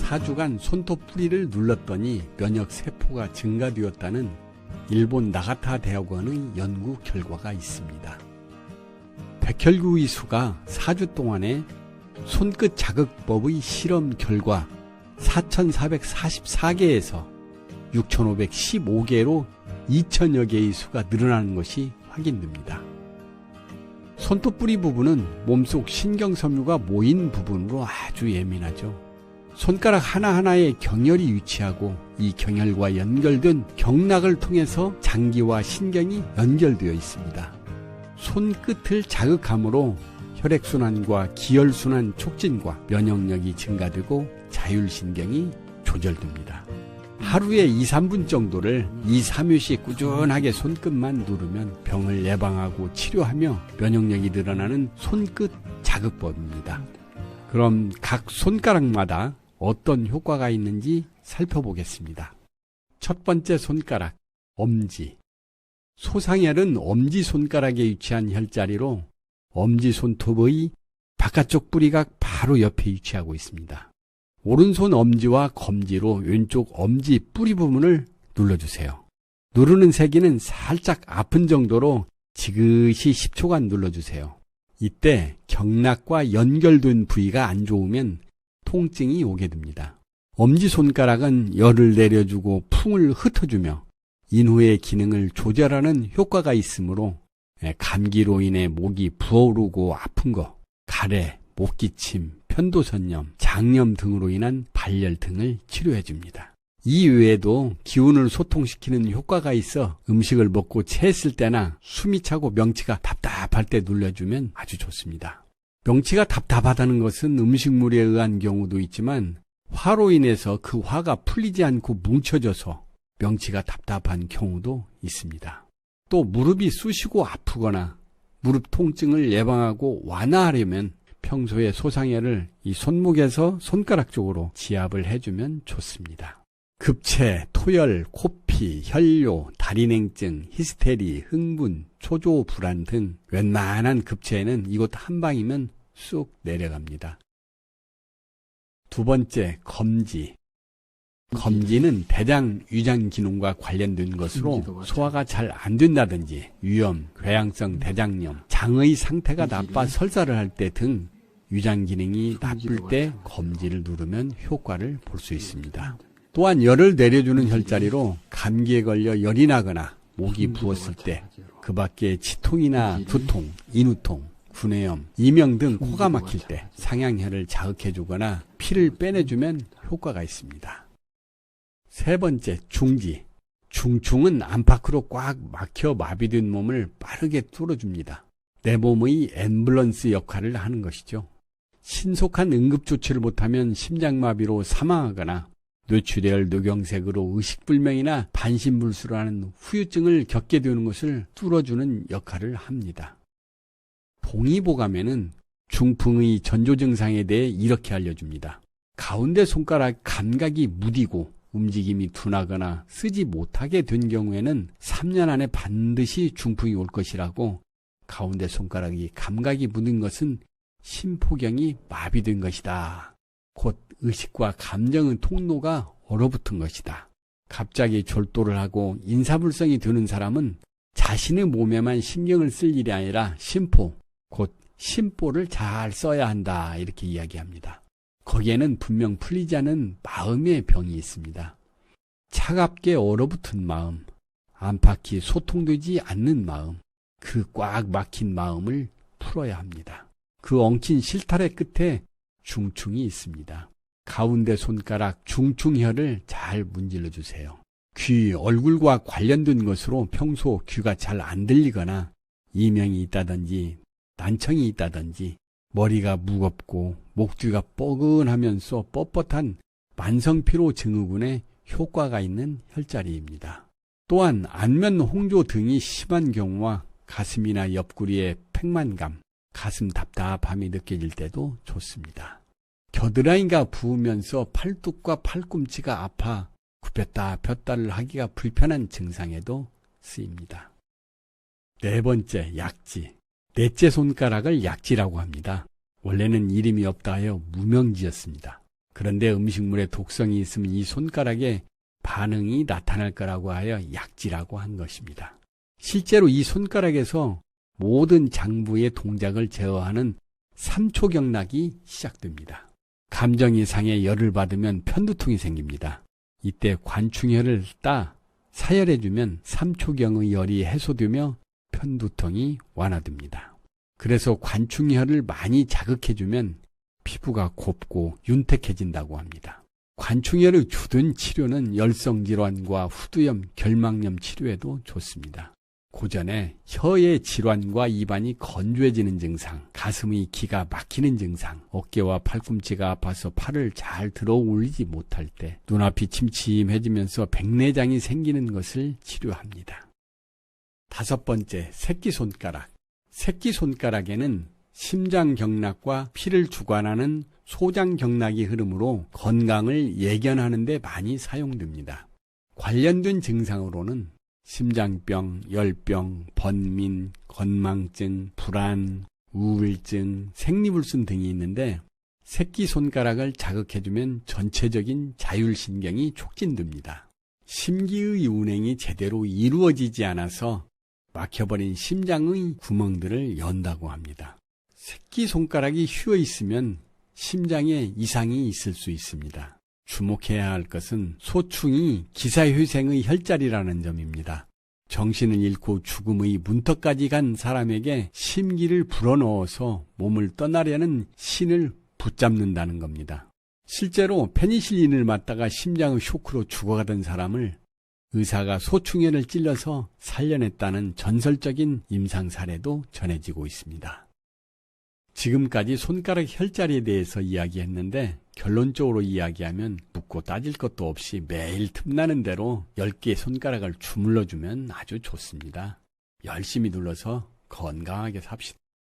4주간 손톱 뿌리를 눌렀더니 면역 세포가 증가되었다는 일본 나가타 대학원의 연구 결과가 있습니다. 백혈구의 수가 4주 동안에 손끝 자극법의 실험 결과 4,444개에서 6,515개로 2,000여 개의 수가 늘어나는 것이 확인됩니다. 손톱 뿌리 부분은 몸속 신경섬유가 모인 부분으로 아주 예민하죠. 손가락 하나하나에 경혈이 위치하고 이 경혈과 연결된 경락을 통해서 장기와 신경이 연결되어 있습니다. 손끝을 자극함으로 혈액순환과 기혈순환 촉진과 면역력이 증가되고 자율신경이 조절됩니다. 하루에 2, 3분 정도를 2, 3회씩 꾸준하게 손끝만 누르면 병을 예방하고 치료하며 면역력이 늘어나는 손끝 자극법입니다. 그럼 각 손가락마다 어떤 효과가 있는지 살펴보겠습니다. 첫 번째 손가락, 엄지. 소상혈은 엄지손가락에 위치한 혈자리로 엄지손톱의 바깥쪽 뿌리가 바로 옆에 위치하고 있습니다. 오른손 엄지와 검지로 왼쪽 엄지 뿌리 부분을 눌러주세요. 누르는 세기는 살짝 아픈 정도로 지그시 10초간 눌러주세요. 이때 경락과 연결된 부위가 안 좋으면 통증이 오게 됩니다. 엄지손가락은 열을 내려주고 풍을 흩어주며 인후의 기능을 조절하는 효과가 있으므로 감기로 인해 목이 부어오르고 아픈 거, 가래, 목기침, 편도선염, 장염 등으로 인한 발열 등을 치료해줍니다. 이 외에도 기운을 소통시키는 효과가 있어 음식을 먹고 체했을 때나 숨이 차고 명치가 답답할 때 눌러주면 아주 좋습니다. 명치가 답답하다는 것은 음식물에 의한 경우도 있지만 화로 인해서 그 화가 풀리지 않고 뭉쳐져서 명치가 답답한 경우도 있습니다. 또 무릎이 쑤시고 아프거나 무릎 통증을 예방하고 완화하려면 평소에 소상혈을 이 손목에서 손가락 쪽으로 지압을 해주면 좋습니다. 급체, 토열, 코피, 혈뇨, 다리냉증, 히스테리, 흥분, 초조 불안 등 웬만한 급체에는 이곳 한 방이면 쑥 내려갑니다. 두 번째, 검지. 검지는 대장, 위장 기능과 관련된 것으로 소화가 잘 안 된다든지 위염, 궤양성 대장염, 장의 상태가 나빠 설사를 할 때 등 위장 기능이 나쁠 때 검지를 누르면 효과를 볼 수 있습니다. 또한 열을 내려주는 혈자리로 감기에 걸려 열이 나거나 목이 부었을 때 그 밖에 치통이나 두통, 인후통, 구내염, 이명 등 코가 막힐 때 상향혈을 자극해주거나 피를 빼내주면 효과가 있습니다. 세 번째, 중지. 중충은 안팎으로 꽉 막혀 마비된 몸을 빠르게 뚫어줍니다. 내 몸의 앰뷸런스 역할을 하는 것이죠. 신속한 응급조치를 못하면 심장마비로 사망하거나 뇌출혈, 뇌경색으로 의식불명이나 반신불수로 하는 후유증을 겪게 되는 것을 뚫어주는 역할을 합니다. 동의보감에는 중풍의 전조 증상에 대해 이렇게 알려줍니다. 가운데 손가락 감각이 무디고 움직임이 둔하거나 쓰지 못하게 된 경우에는 3년 안에 반드시 중풍이 올 것이라고, 가운데 손가락이 감각이 묻은 것은 심포경이 마비된 것이다. 곧 의식과 감정의 통로가 얼어붙은 것이다. 갑자기 졸도를 하고 인사불성이 드는 사람은 자신의 몸에만 신경을 쓸 일이 아니라 심포, 곧 심보를 잘 써야 한다, 이렇게 이야기합니다. 거기에는 분명 풀리지 않은 마음의 병이 있습니다. 차갑게 얼어붙은 마음, 안팎이 소통되지 않는 마음, 그 꽉 막힌 마음을 풀어야 합니다. 그 엉킨 실타래 끝에 중충이 있습니다. 가운데 손가락 중충혈을 잘 문질러 주세요. 귀, 얼굴과 관련된 것으로 평소 귀가 잘 안 들리거나 이명이 있다든지 난청이 있다든지 머리가 무겁고 목뒤가 뻐근하면서 뻣뻣한 만성피로 증후군에 효과가 있는 혈자리입니다. 또한 안면 홍조 등이 심한 경우와 가슴이나 옆구리에 팽만감, 가슴 답답함이 느껴질 때도 좋습니다. 겨드랑이가 부으면서 팔뚝과 팔꿈치가 아파 굽혔다 폈다를 하기가 불편한 증상에도 쓰입니다. 네 번째, 약지. 넷째 손가락을 약지라고 합니다. 원래는 이름이 없다 하여 무명지였습니다. 그런데 음식물에 독성이 있으면 이 손가락에 반응이 나타날 거라고 하여 약지라고 한 것입니다. 실제로 이 손가락에서 모든 장부의 동작을 제어하는 3초 경락이 시작됩니다. 감정이 상해 열을 받으면 편두통이 생깁니다. 이때 관충혈을 따 사열해주면 3초경의 열이 해소되며 편두통이 완화됩니다. 그래서 관충혈을 많이 자극해주면 피부가 곱고 윤택해진다고 합니다. 관충혈의 주된 치료는 열성질환과 후두염, 결막염 치료에도 좋습니다. 고전에 혀의 질환과 입안이 건조해지는 증상, 가슴의 기가 막히는 증상, 어깨와 팔꿈치가 아파서 팔을 잘 들어 올리지 못할 때, 눈앞이 침침해지면서 백내장이 생기는 것을 치료합니다. 5번째, 새끼손가락. 새끼손가락에는 심장경락과 피를 주관하는 소장경락이 흐르므로 건강을 예견하는 데 많이 사용됩니다. 관련된 증상으로는 심장병, 열병, 번민, 건망증, 불안, 우울증, 생리불순 등이 있는데 새끼손가락을 자극해주면 전체적인 자율신경이 촉진됩니다. 심기의 운행이 제대로 이루어지지 않아서 막혀버린 심장의 구멍들을 연다고 합니다. 새끼손가락이 휘어 있으면 심장에 이상이 있을 수 있습니다. 주목해야 할 것은 소충이 기사회생의 혈자리라는 점입니다. 정신을 잃고 죽음의 문턱까지 간 사람에게 심기를 불어넣어서 몸을 떠나려는 신을 붙잡는다는 겁니다. 실제로 페니실린을 맞다가 심장의 쇼크로 죽어가던 사람을 의사가 소충혈을 찔러서 살려냈다는 전설적인 임상 사례도 전해지고 있습니다. 지금까지 손가락 혈자리에 대해서 이야기했는데 결론적으로 이야기하면 묻고 따질 것도 없이 매일 틈나는 대로 10개의 손가락을 주물러주면 아주 좋습니다. 열심히 눌러서 건강하게 삽시다.